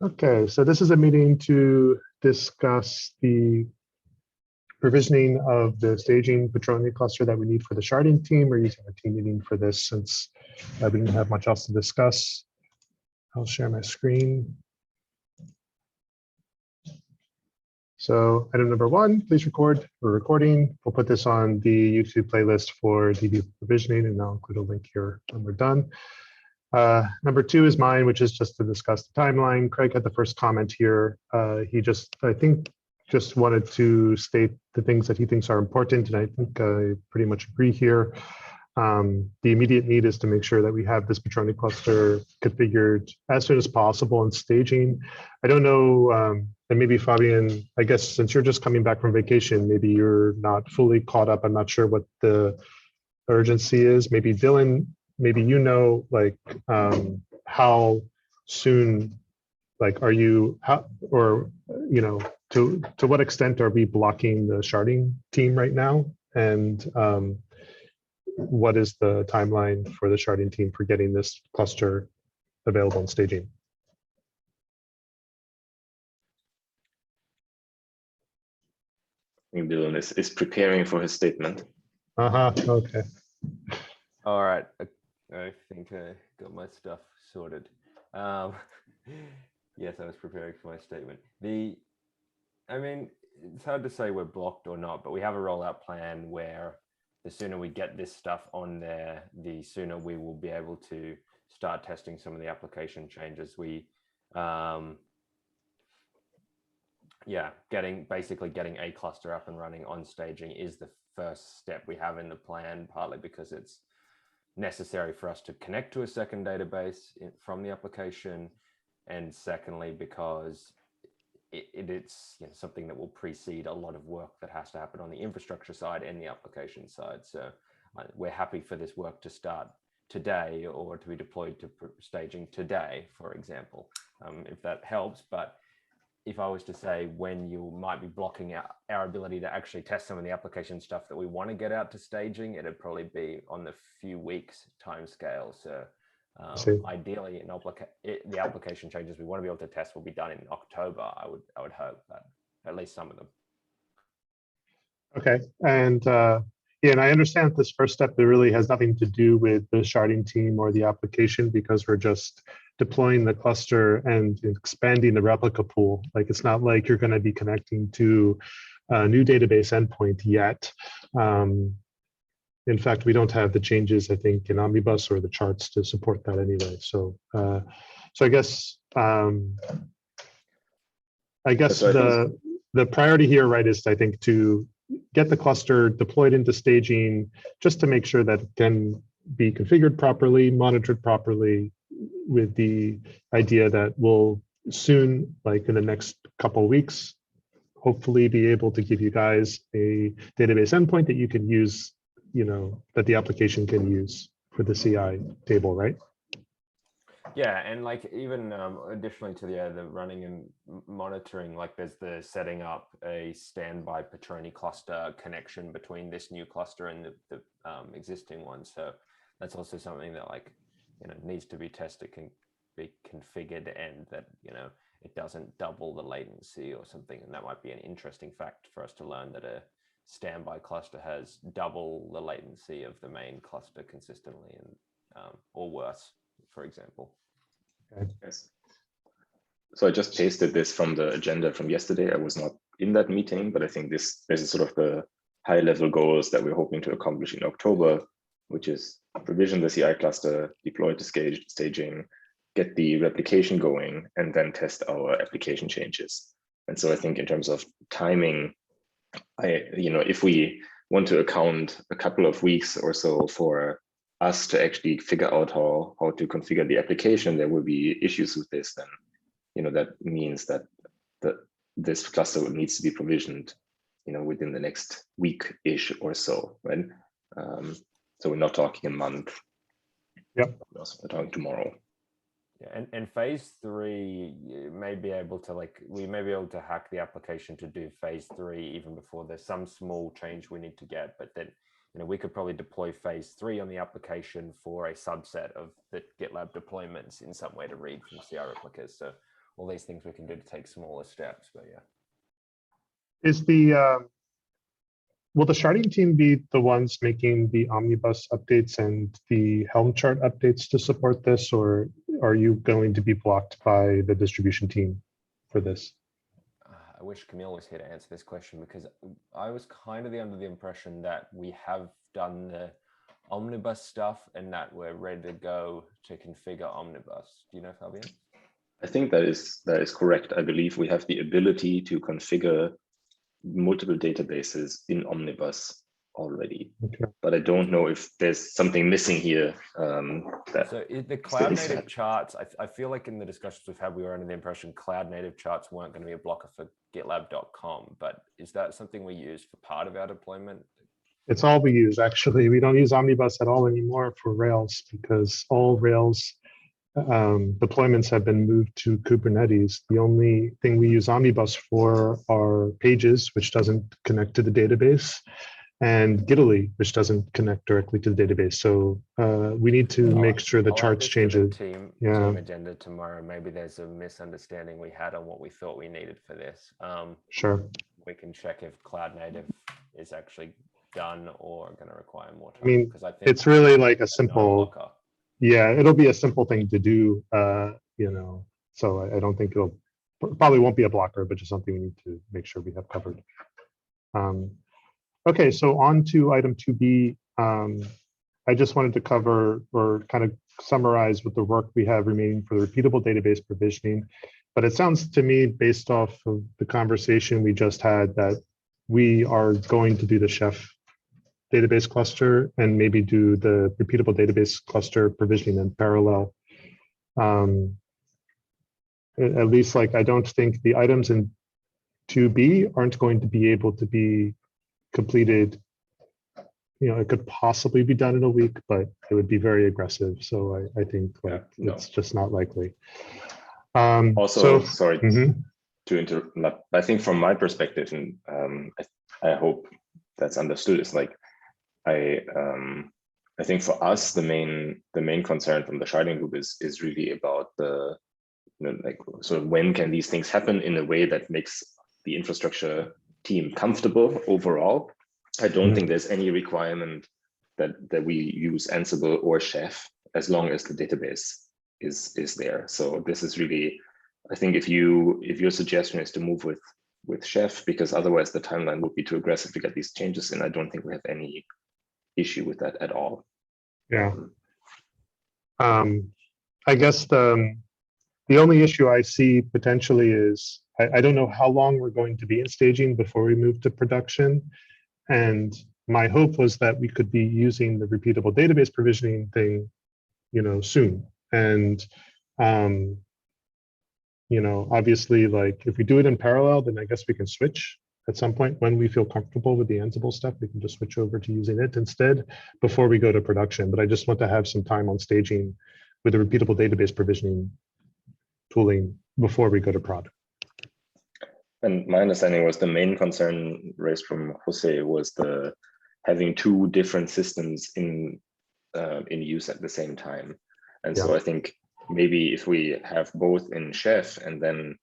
Okay, so this is a meeting to discuss the provisioning of the staging Petronia cluster that we need for the Sharding team. We're using a team meeting for this since we didn't have much else to discuss. I'll share my screen. So item number 1, please record. We're recording. We'll put this on the YouTube playlist for DB provisioning, and I'll include a link here when we're done. Number 2 is mine, which is just to discuss the timeline. Craig had the first comment here. He just, I think, just wanted to state the things that he thinks are important, and I think I pretty much agree here. The immediate need is to make sure that we have this Petronia cluster configured as soon as possible in staging. I don't know, and maybe Fabian, I guess since you're just coming back from vacation, maybe you're not fully caught up. I'm not sure what the urgency is. Maybe Dylan, maybe you know, like how soon, like are you, how, or you know, to what extent are we blocking the Sharding team right now? And what is the timeline for the Sharding team for getting this cluster available in staging? I think Dylan is preparing for his statement. Okay. All right. I think I got my stuff sorted. Yes, I was preparing for my statement. I mean, it's hard to say we're blocked or not, but we have a rollout plan where the sooner we get this stuff on there, the sooner we will be able to start testing some of the application changes. Basically getting a cluster up and running on staging is the first step we have in the plan, partly because it's necessary for us to connect to a second database from the application, and secondly because it's something that will precede a lot of work that has to happen on the infrastructure side and the application side. So we're happy for this work to start today or to be deployed to staging today, for example, if that helps. But if I was to say when you might be blocking our ability to actually test some of the application stuff that we want to get out to staging, it'd probably be on the few weeks time scale. So ideally, the application changes we want to be able to test will be done in October. I would hope that at least some of them. Okay, and yeah, and I understand this first step that really has nothing to do with the Sharding team or the application, because we're just deploying the cluster and expanding the replica pool. Like it's not like you're going to be connecting to a new database endpoint yet. In fact, we don't have the changes, I think, in Omnibus or the charts to support that anyway. So, so I guess the priority here, right, is I think to get the cluster deployed into staging, just to make sure that it can be configured properly, monitored properly, with the idea that we'll soon, like in the next couple of weeks, hopefully be able to give you guys a database endpoint that you can use, that the application can use for the CI table, right? Yeah, and like even additionally to the running and monitoring, like there's the setting up a standby Petronia cluster connection between this new cluster and the existing one. So that's also something that needs to be tested, can be configured, and that it doesn't double the latency or something. And that might be an interesting fact for us to learn, that a standby cluster has double the latency of the main cluster consistently, and or worse, for example. Okay. Yes. So I just pasted this from the agenda from yesterday. I was not in that meeting, but I think this is sort of the high level goals that we're hoping to accomplish in October, which is provision the CI cluster, deploy to staging, get the replication going, and then test our application changes. And so I think in terms of timing, if we want to account a couple of weeks or so for us to actually figure out how to configure the application, there will be issues with this, then that means that this cluster needs to be provisioned within the next week-ish or so, right? So we're not talking a month. Yep. We're talking tomorrow. Yeah, and phase 3, we may be able to hack the application to do phase 3 even before there's some small change we need to get, but then we could probably deploy phase 3 on the application for a subset of the GitLab deployments in some way to read from CI replicas. So all these things we can do to take smaller steps. But yeah. Is the will the Sharding team be the ones making the omnibus updates and the Helm chart updates to support this, or are you going to be blocked by the distribution team for this? I wish Camille was here to answer this question, because I was kind of under the impression that we have done the omnibus stuff and that we're ready to go to configure omnibus. Do you know, Fabian? I think that is correct. I believe we have the ability to configure multiple databases in Omnibus already, Okay. but I don't know if there's something missing here. So the cloud native charts, I feel like in the discussions we've had, we were under the impression cloud native charts weren't going to be a blocker for GitLab.com, but is that something we use for part of our deployment? It's all we use, actually. We don't use Omnibus at all anymore for Rails, because all Rails deployments have been moved to Kubernetes. The only thing we use Omnibus for are pages, which doesn't connect to the database, and Gitly, which doesn't connect directly to the database. So we need to make sure the charts change it. Team agenda tomorrow. Maybe there's a misunderstanding we had on what we thought we needed for this. Sure. We can check if cloud native is actually done or going to require more time. I mean, because I think it's really like a simple. blocker. Yeah, it'll be a simple thing to do, so I don't think probably won't be a blocker, but just something we need to make sure we have covered. Okay, so on to item 2B. I just wanted to cover or kind of summarize what the work we have remaining for the repeatable database provisioning. But it sounds to me, based off of the conversation we just had, that we are going to do the Chef database cluster and maybe do the repeatable database cluster provisioning in parallel. At least, like, I don't think the items in 2B aren't going to be able to be completed. It could possibly be done in a week, but it would be very aggressive. So I think it's just not likely. Also, sorry to interrupt. I think from my perspective, and I hope that's understood, is like, I think for us the main concern from the Sharding group is really about the sort of when can these things happen in a way that makes the infrastructure team comfortable overall. I don't think there's any requirement that we use Ansible or Chef as long as the database is there. So this is really, I think if your suggestion is to move with Chef, because otherwise the timeline would be too aggressive to get these changes in, I don't think we have any issue with that at all. Yeah. I guess the only issue I see potentially is I don't know how long we're going to be in staging before we move to production. And my hope was that we could be using the repeatable database provisioning thing, soon. And obviously, like, if we do it in parallel, then I guess we can switch at some point when we feel comfortable with the Ansible stuff. We can just switch over to using it instead before we go to production. But I just want to have some time on staging with the repeatable database provisioning tooling before we go to prod. And my understanding was the main concern raised from Jose was the having two different systems in use at the same time. And so I think maybe if we have both in Chef, and then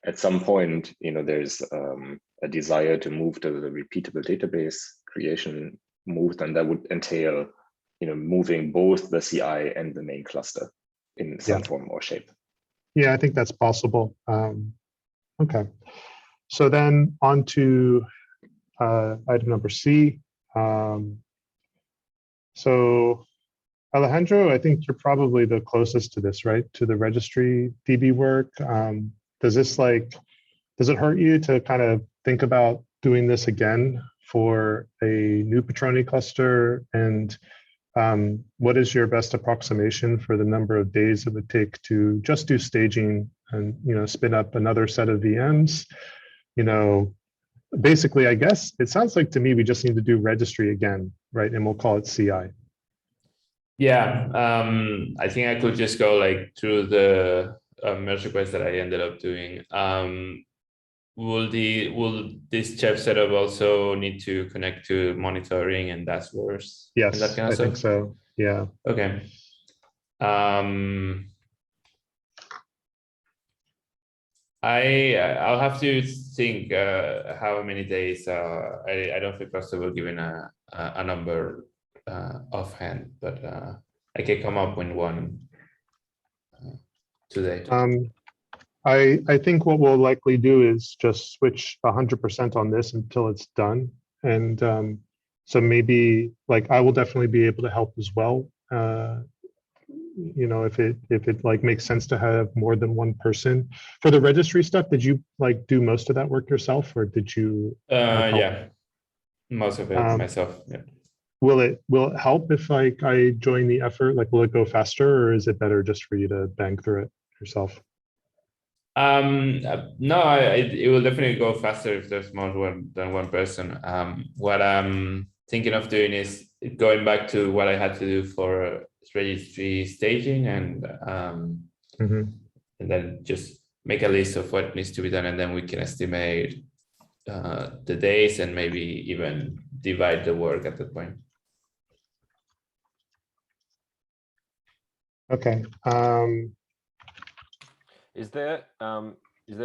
at some point, there's a desire to move to the repeatable database creation move, then that would entail, moving both the CI and the main cluster in some form or shape. Yeah, I think that's possible. Okay. So then on to item number C. So Alejandro, I think you're probably the closest to this, right? To the registry DB work. Does it hurt you to kind of think about doing this again for a new Patroni cluster? And what is your best approximation for the number of days it would take to just do staging and spin up another set of VMs? Basically, I guess it sounds like to me we just need to do registry again, right? And we'll call it CI. Yeah, I think I could just go through the merge request that I ended up doing. Will this Chef setup also need to connect to monitoring and dashboards? Yes, and that kind of I stuff? think so. Yeah. Okay. I'll have to think how many days. I don't feel comfortable giving a number offhand, but I can come up with one today. I think what we'll likely do is just switch 100% on this until it's done. And so maybe like I will definitely be able to help as well. You know, if it like makes sense to have more than one person. For the registry stuff, did you like do most of that work yourself, or did you have help? Yeah, most of it myself. Yeah. Will it help if like I join the effort? Like, will it go faster, or is it better just for you to bang through it yourself? No, it will definitely go faster if there's more than one person. What I'm thinking of doing is going back to what I had to do for registry staging and then just make a list of what needs to be done, and then we can estimate the days and maybe even divide the work at that point. Okay. Is there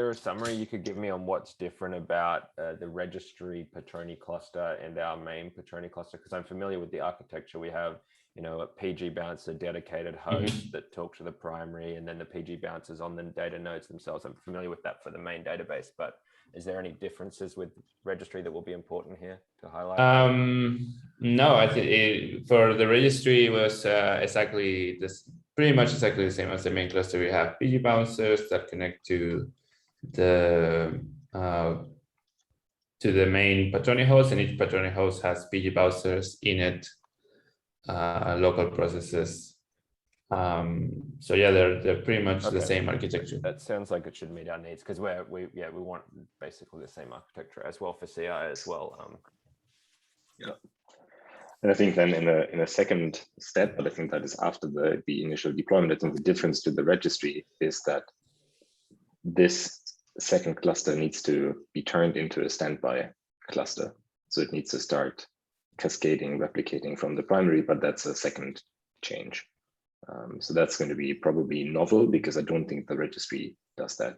a summary you could give me on what's different about the registry Patroni cluster and our main Patroni cluster? Because I'm familiar with the architecture. We have, you know, a PG bouncer dedicated host that talk to the primary, and then the PG bouncers on the data nodes themselves. I'm familiar with that for the main database, but is there any differences with registry that will be important here to highlight? No, I think for the registry it was exactly this, pretty much exactly the same as the main cluster. We have PG bouncers that connect to the main Patroni host, and each Patroni host has PG bouncers in it, local processes. So yeah, they're pretty much the same architecture. That sounds like it should meet our needs, because we want basically the same architecture as well for CI as well. Yeah. And I think then in a second step, but I think that is after the initial deployment, I think the difference to the registry is that this second cluster needs to be turned into a standby cluster. So it needs to start cascading, replicating from the primary, but that's a second change. So that's going to be probably novel, because I don't think the registry does that.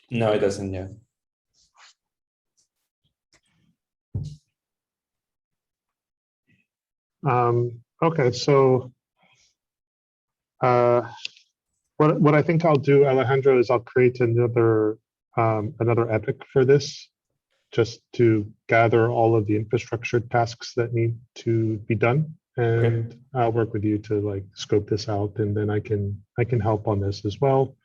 No, it doesn't, yeah. Okay, so what I think I'll do, Alejandro, is I'll create another epic for this, just to gather all of the infrastructure tasks that need to be done, and I'll work with you to like scope this out, and then I can help on this as well.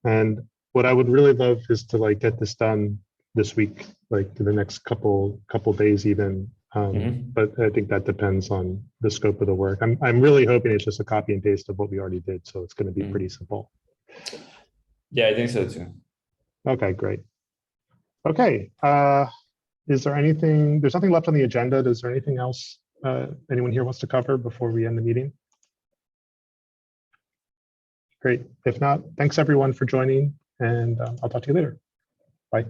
And what I would really love is to like get this done this week, like in the next couple days even. But I think that depends on the scope of the work. I'm really hoping it's just a copy and paste of what we already did, so it's going to be pretty simple. Yeah, I think so too. Okay, great. Okay, is there anything? There's nothing left on the agenda. Is there anything else anyone here wants to cover before we end the meeting? Great. If not, thanks everyone for joining, and I'll talk to you later. Bye.